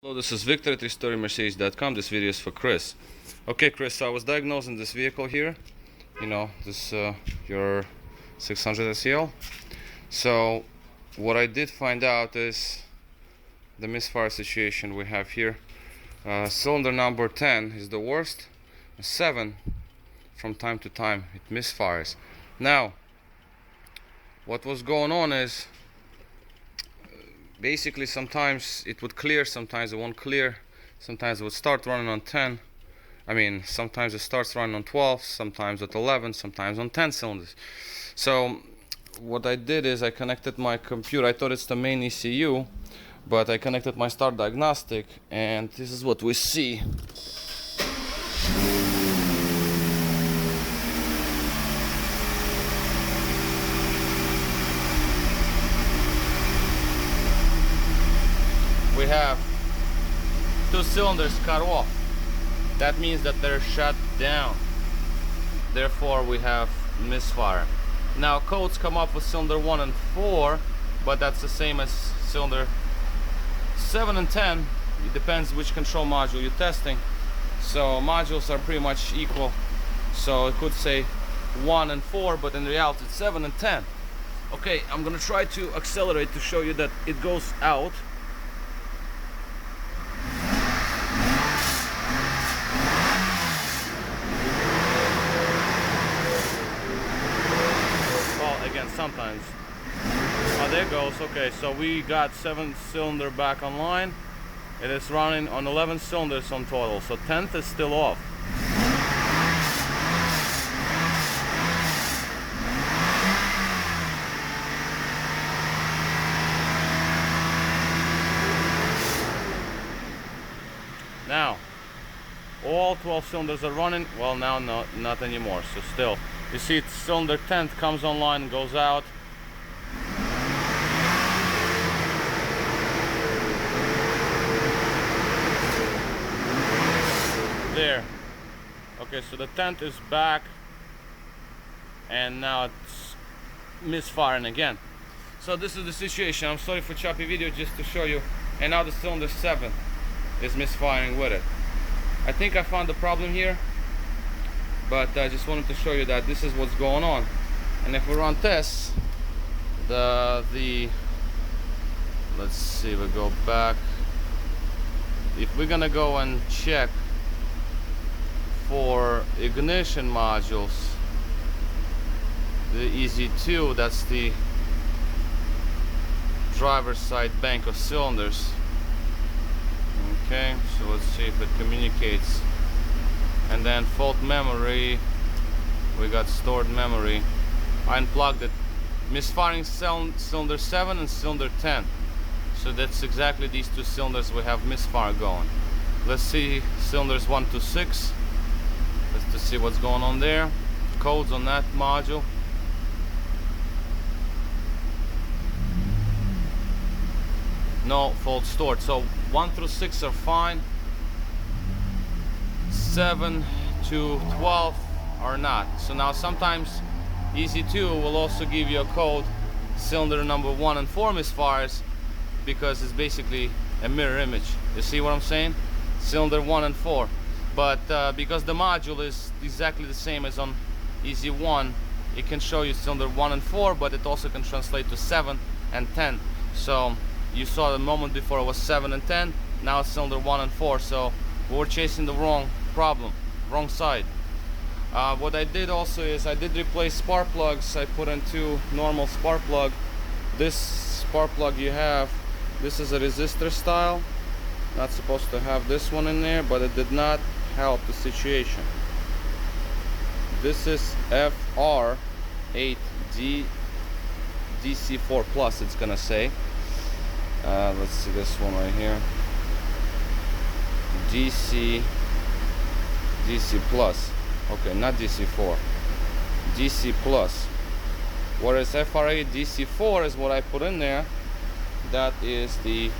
Hello, this is Victor at RestoreMercedes.com. This video is for Chris. Okay, Chris, so I was diagnosing this vehicle here. You know, this your 600 SEL. So what I did find out is the misfire situation we have here. Cylinder number 10 is the worst. 7, from time to time, it misfires. Now, what was going on is, basically sometimes it would clear, sometimes it won't clear, sometimes it would start running on 10. Sometimes it starts running on 12, sometimes at 11, sometimes on 10 cylinders. So what I did is I connected my computer. I thought it's the main ECU, but I connected my start diagnostic, and this is what we see. We have 2 cylinders cut off. That means that they're shut down. Therefore we have misfire. Now codes come up with cylinder 1 and 4, but that's the same as cylinder 7 and 10. It depends which control module you're testing. So modules are pretty much equal. So it could say 1 and 4, but in reality it's 7 and 10. Okay, I'm gonna try to accelerate to show you that it goes out. Again, sometimes. Oh, there it goes. Okay, so we got 7 cylinder back online. It is running on 11 cylinders on total, so 10th is still off. Now all 12 cylinders are running. Well, now not anymore, so still you see it's cylinder 10th comes online and goes out. There. Okay, so the 10th is back, and now it's misfiring again. So this is the situation. I'm sorry for choppy video, just to show you. And now the cylinder 7 is misfiring with it. I think I found the problem here, but I just wanted to show you that this is what's going on. And if we run tests, let's see, we go back. If we're gonna go and check for ignition modules, the EZ2, that's the driver's side bank of cylinders. Okay, so let's see if it communicates. And then fault memory, we got stored memory. I unplugged it. Misfiring cylinder 7 and cylinder 10. So that's exactly these 2 cylinders we have misfire going. Let's see cylinders 1 to 6. Let's just see what's going on there. Codes on that module. No fault stored. So 1 through 6 are fine. 7 to 12 are not. So now sometimes EZ2 will also give you a code cylinder number 1 and 4 misfires, because it's basically a mirror image. You see what I'm saying? Cylinder 1 and 4. But because the module is exactly the same as on EZ1, it can show you cylinder 1 and 4, but it also can translate to 7 and 10. So you saw the moment before it was 7 and 10, now it's cylinder 1 and 4. So we're chasing the wrong problem, wrong side. What I did also is I did replace spark plugs. I put in 2 normal spark plug. This spark plug you have, this is a resistor style. Not supposed to have this one in there, but it did not help the situation. This is FR8D DC4 plus, it's gonna say. Let's see this one right here. DC plus. Okay, not DC4. DC plus. Whereas FR8 DC4 is what I put in there. That is the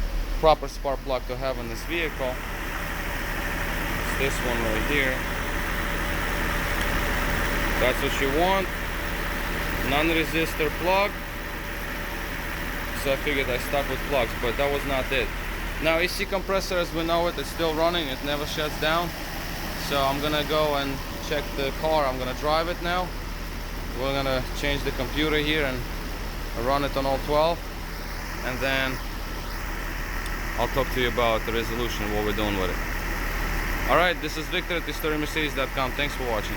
proper spark plug to have in this vehicle. It's this one right here. That's what you want. Non-resistor plug. So I figured I stuck with plugs, but that was not it. Now AC compressor, as we know it, it's still running, it never shuts down. So I'm gonna go and check the car. I'm gonna drive it now. We're gonna change the computer here and run it on all 12, and then I'll talk to you about the resolution, what we're doing with it. Alright, this is Victor at historymercedes.com. Thanks for watching.